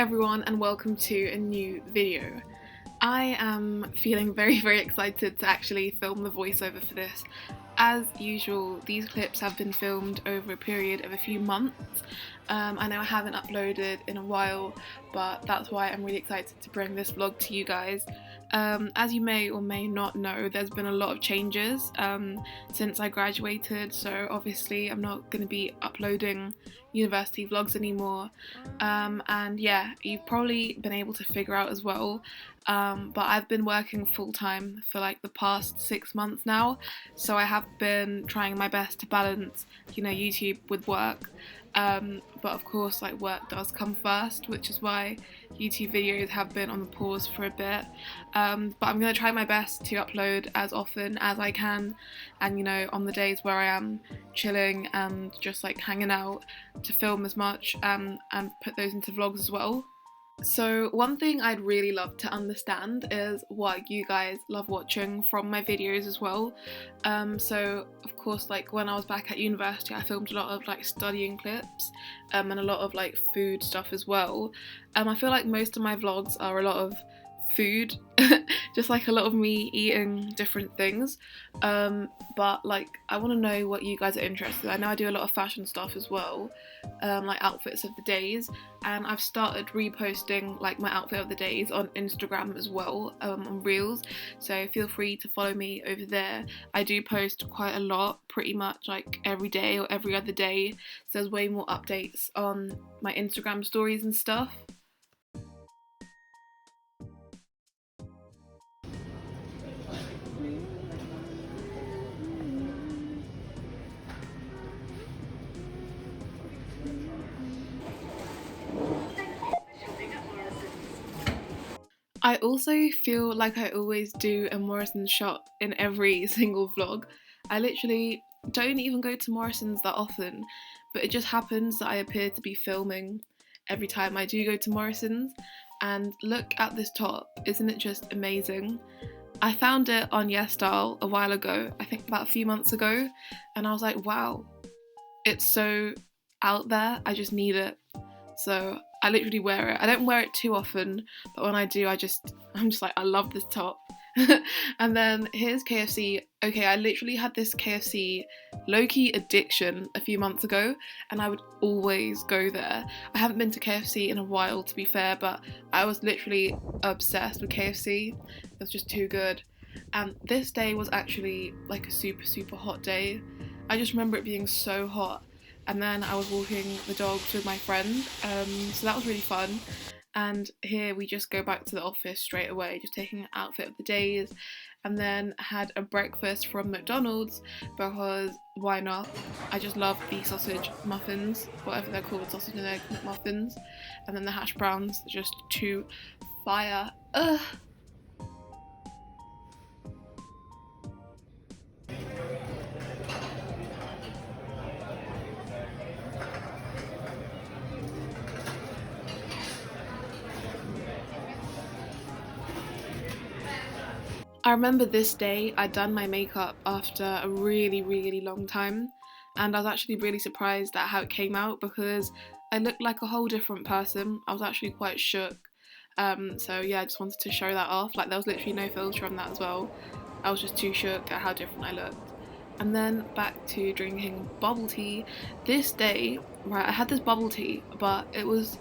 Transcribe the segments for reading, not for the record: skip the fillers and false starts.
everyone and welcome to a new video. I am feeling very excited to actually film the voiceover for this. As usual, these clips have been filmed over a period of a few months. I know I haven't uploaded in a while, but that's why I'm really excited to bring this vlog to you guys. As you may or may not know, there's been a lot of changes since I graduated, so obviously I'm not going to be uploading university vlogs anymore. And yeah, you've probably been able to figure out as well, but I've been working full-time for like the past 6 months now, so I have been trying my best to balance, YouTube with work. But of course, like, work does come first, which is why YouTube videos have been on the pause for a bit. But I'm going to try my best to upload as often as I can, and on the days where I am chilling and just like hanging out, to film as much and put those into vlogs as well. So one thing I'd really love to understand is what you guys love watching from my videos as well. So of course, like, when I was back at university, I filmed a lot of like studying clips and a lot of like food stuff as well. I feel like most of my vlogs are a lot of food, just like a lot of me eating different things, but like, I want to know what you guys are interested in. I know I do a lot of fashion stuff as well, like outfits of the days, and I've started reposting like my outfit of the days on Instagram as well, on Reels, so feel free to follow me over there. I do post quite a lot, pretty much like every day or every other day, so there's way more updates on my Instagram stories and stuff. I also feel like I always do a Morrison's shot in every single vlog. I literally don't even go to Morrison's that often, but it just happens that I appear to be filming every time I do go to Morrison's. And look at this top, isn't it just amazing? I found it on Yesstyle a while ago, I think about a few months ago, and I was like, wow, it's so out there, I just need it. So I literally wear it. I don't wear it too often, but when I do, I'm just like, I love this top. And then here's KFC. Okay, I literally had this KFC low-key addiction a few months ago, and I would always go there. I haven't been to KFC in a while, to be fair, but I was literally obsessed with KFC. It was just too good. And this day was actually like a super hot day. I just remember it being so hot. And then I was walking the dogs with my friend, so that was really fun. And here we just go back to the office straight away, just taking an outfit of the days, and then had a breakfast from McDonald's, because why not? I just love the sausage muffins, whatever they're called, sausage and egg muffins, and then the hash browns, just too fire. Ugh. I remember this day, I'd done my makeup after a really long time, and I was actually really surprised at how it came out, because I looked like a whole different person. I was actually quite shook. So yeah, I just wanted to show that off. Like, there was literally no filter on that as well. I was just too shook at how different I looked. And then back to drinking bubble tea. This day, right, I had this bubble tea, but it was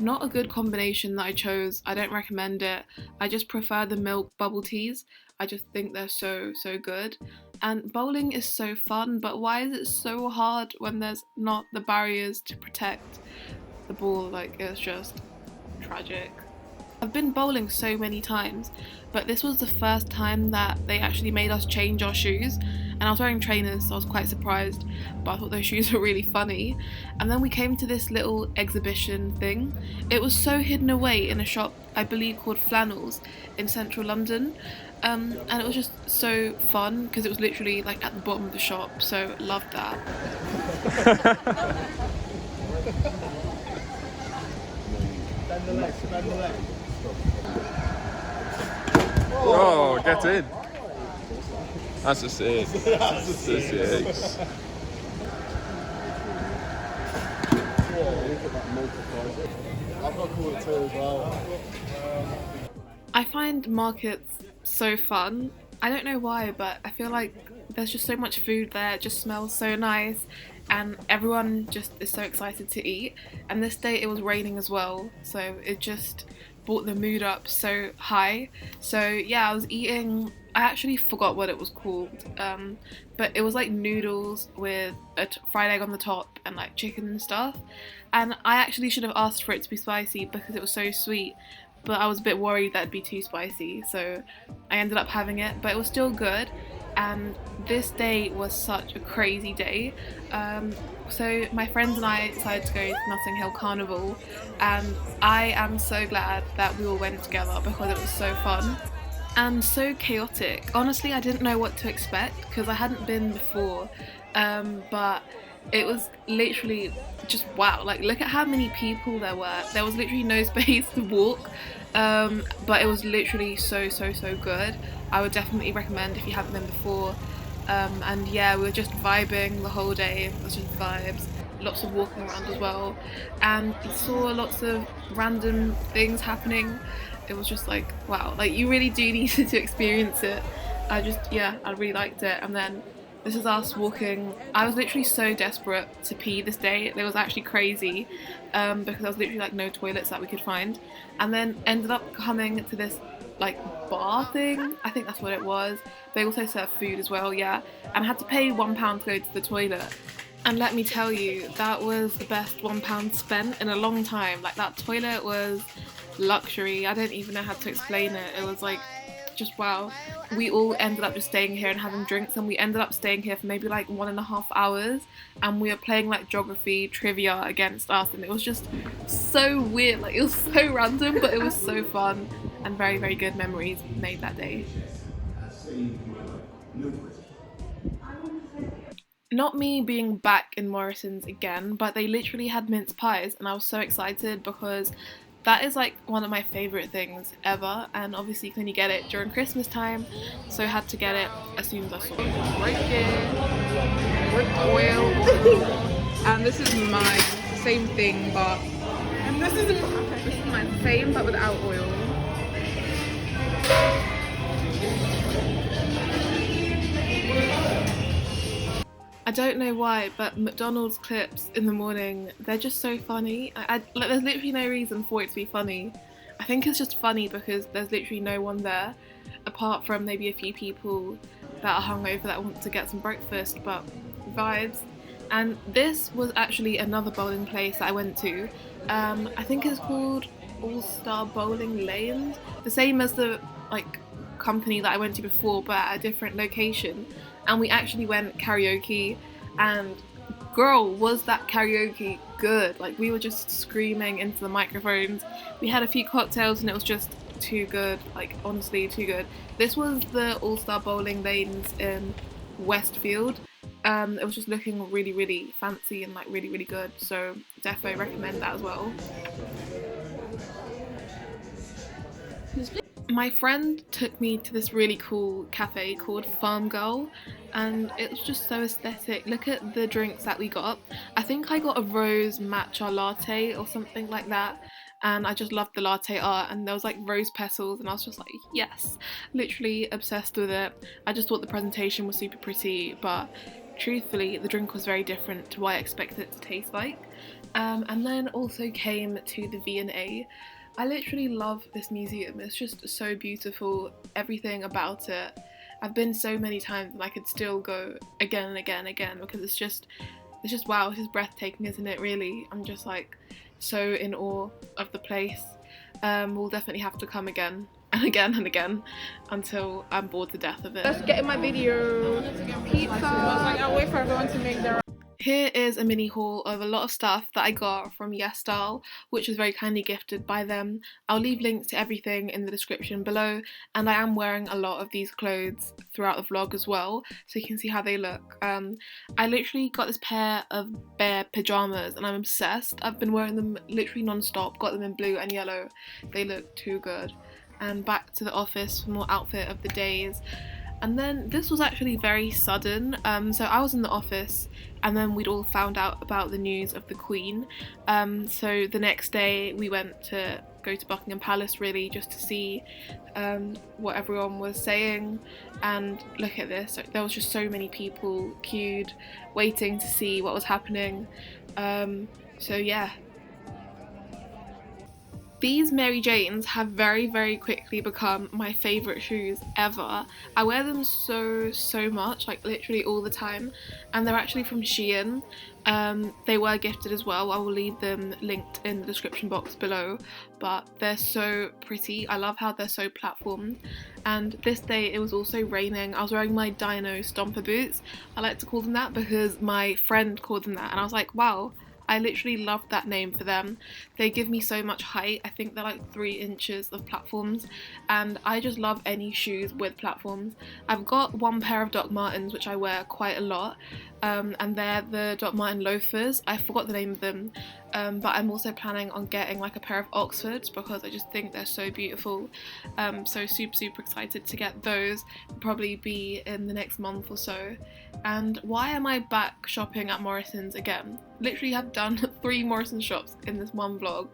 not a good combination that I chose. I don't recommend it. I just prefer the milk bubble teas. I just think they're so good. And bowling is so fun, but why is it so hard when there's not the barriers to protect the ball? Like, it's just tragic. I've been bowling so many times, but this was the first time that they actually made us change our shoes, and I was wearing trainers, so I was quite surprised, but I thought those shoes were really funny. And then we came to this little exhibition thing. It was so hidden away in a shop, I believe called Flannels, in central London, and it was just so fun because it was literally like at the bottom of the shop, so loved that. Oh, get in. That's a six. That's a six. I've got cooler too as well. I find markets so fun. I don't know why, but I feel like there's just so much food there. It just smells so nice, and everyone just is so excited to eat. And this day it was raining as well, so it just brought the mood up so high. So yeah, I was eating. I actually forgot what it was called, but it was like noodles with a fried egg on the top and like chicken and stuff. And I actually should have asked for it to be spicy because it was so sweet, but I was a bit worried that it'd be too spicy, so I ended up having it, but it was still good. And this day was such a crazy day. So my friends and I decided to go to Notting Hill Carnival, and I am so glad that we all went together because it was so fun and so chaotic. Honestly, I didn't know what to expect because I hadn't been before, but it was literally just wow. Like, look at how many people there were. There was literally no space to walk, but it was literally so good. I would definitely recommend if you haven't been before. And yeah, we were just vibing the whole day. It was just vibes, lots of walking around as well, and you saw lots of random things happening. It was just like wow, like you really do need to experience it. I really liked it. And then this is us walking. I was literally so desperate to pee this day. It was actually crazy, because there was literally like no toilets that we could find. And then ended up coming to this like bar thing. I think that's what it was. They also serve food as well, yeah. And I had to pay £1 to go to the toilet. And let me tell you, that was the best £1 spent in a long time. Like, that toilet was luxury. I don't even know how to explain it. It was like just wow. We all ended up just staying here and having drinks, and we ended up staying here for maybe like 1.5 hours, and we were playing like geography trivia against us, and it was just so weird. Like, it was so random, but it was so fun, and very good memories made that day. Not me being back in Morrison's again, but they literally had mince pies, and I was so excited because that is like one of my favourite things ever, and obviously you can only get it during Christmas time, so I had to get it as soon as I saw it. Right here, with oil, and this is mine. It's the same thing, but and this is mine, same but without oil. I don't know why, but McDonald's clips in the morning, they're just so funny. Like, there's literally no reason for it to be funny. I think it's just funny because there's literally no one there, apart from maybe a few people that are hungover that want to get some breakfast, but vibes. And this was actually another bowling place that I went to. I think it's called All-Star Bowling Lanes, the same as the like company that I went to before, but at a different location. And we actually went karaoke, and girl, was that karaoke good. Like, we were just screaming into the microphones. We had a few cocktails and it was just too good, like honestly too good. This was the All-Star Bowling Lanes in Westfield. It was just looking really fancy and like really good, so defo recommend that as well. My friend took me to this really cool cafe called Farm Girl, and it was just so aesthetic. Look at the drinks that we got. I think I got a rose matcha latte or something like that, and I just loved the latte art, and there was like rose petals, and I was just like, yes, literally obsessed with it. I just thought the presentation was super pretty, but truthfully the drink was very different to what I expected it to taste like. And then also came to the V&A. I literally love this museum. It's just so beautiful, everything about it. I've been so many times and I could still go again and again and again, because it's just wow, it's just breathtaking, isn't it, really? I'm just like so in awe of the place. We'll definitely have to come again and again and again until I'm bored to death of it. Let's get in my video. Pizza. I'll wait for everyone to make their... Here is a mini haul of a lot of stuff that I got from Yesstyle, which was very kindly gifted by them. I'll leave links to everything in the description below, and I am wearing a lot of these clothes throughout the vlog as well, so you can see how they look. I literally got this pair of bear pyjamas and I'm obsessed. I've been wearing them literally non-stop, got them in blue and yellow. They look too good. And back to the office for more outfit of the days. And then this was actually very sudden. So I was in the office and then we'd all found out about the news of the Queen. So the next day we went to go to Buckingham Palace really just to see what everyone was saying. And look at this, there was just so many people queued waiting to see what was happening. So yeah. These Mary Janes have very quickly become my favourite shoes ever. I wear them so much, like literally all the time, and they're actually from SHEIN. They were gifted as well. I will leave them linked in the description box below, but they're so pretty. I love how they're so platformed. And this day it was also raining. I was wearing my Dino Stomper boots. I like to call them that because my friend called them that, and I was like, wow, I literally love that name for them. They give me so much height. I think they're like 3 inches of platforms, and I just love any shoes with platforms. I've got one pair of Doc Martens which I wear quite a lot, and they're the Doc Marten loafers. I forgot the name of them, but I'm also planning on getting like a pair of Oxfords because I just think they're so beautiful. So super excited to get those. Probably be in the next month or so. And why am I back shopping at Morrison's again? Literally have done 3 Morrison shops in this one vlog,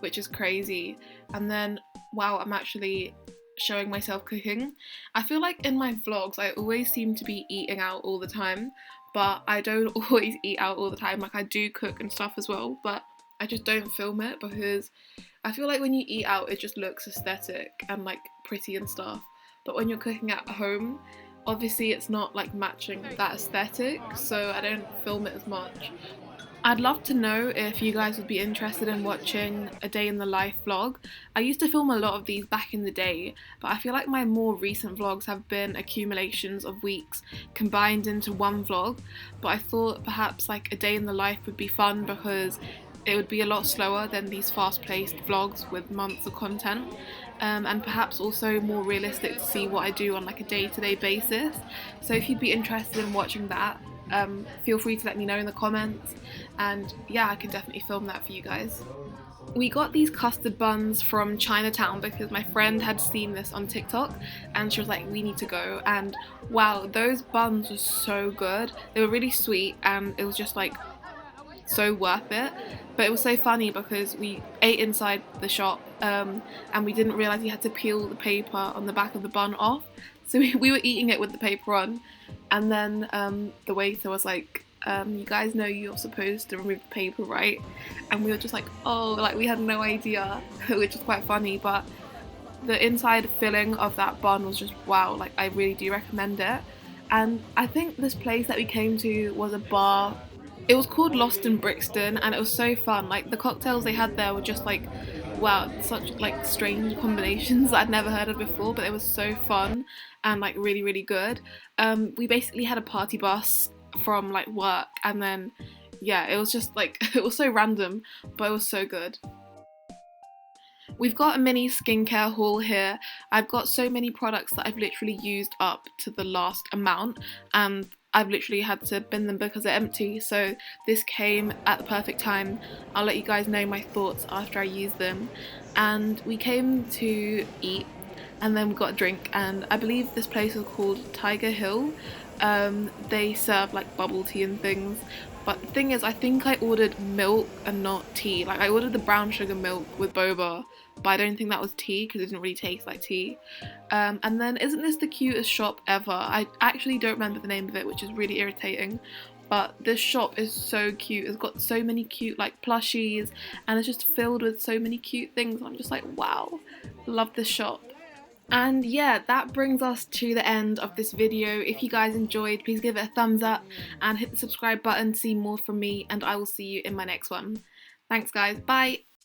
which is crazy. And then wow, I'm actually showing myself cooking. I feel like in my vlogs I always seem to be eating out all the time, but I don't always eat out all the time. Like I do cook and stuff as well, but I just don't film it because I feel like when you eat out it just looks aesthetic and like pretty and stuff, but when you're cooking at home obviously it's not like matching that aesthetic, so I don't film it as much. I'd love to know if you guys would be interested in watching a day in the life vlog. I used to film a lot of these back in the day, but I feel like my more recent vlogs have been accumulations of weeks combined into one vlog. But I thought perhaps like a day in the life would be fun because it would be a lot slower than these fast-paced vlogs with months of content, and perhaps also more realistic to see what I do on like a day-to-day basis. So if you'd be interested in watching that, feel free to let me know in the comments, and yeah, I can definitely film that for you guys. We got these custard buns from Chinatown because my friend had seen this on TikTok and she was like, we need to go, and wow, those buns were so good. They were really sweet and it was just like so worth it. But it was so funny because we ate inside the shop and we didn't realise you had to peel the paper on the back of the bun off, so we were eating it with the paper on, and then the waiter was like, you guys know you're supposed to remove the paper, right? And we were just like, oh, like we had no idea, which is quite funny. But the inside filling of that bun was just wow, like I really do recommend it. And I think this place that we came to was a bar. It was called Lost in Brixton, and it was so fun. Like the cocktails they had there were just like, wow, such like strange combinations that I'd never heard of before, but it was so fun and like really good. We basically had a party bus from like work, and then yeah, it was just like it was so random, but it was so good. We've got a mini skincare haul here. I've got so many products that I've literally used up to the last amount, and I've literally had to bin them because they're empty, so this came at the perfect time. I'll let you guys know my thoughts after I use them. And we came to eat, and then we got a drink, and I believe this place is called Tiger Hill. They serve like bubble tea and things, but the thing is I think I ordered milk and not tea. Like I ordered the brown sugar milk with boba, but I don't think that was tea because it didn't really taste like tea. And then isn't this the cutest shop ever? I actually don't remember the name of it, which is really irritating, but this shop is so cute. It's got so many cute like plushies, and it's just filled with so many cute things. I'm just like, wow, love this shop. And yeah, that brings us to the end of this video. If you guys enjoyed, please give it a thumbs up and hit the subscribe button to see more from me, and I will see you in my next one. Thanks guys, bye!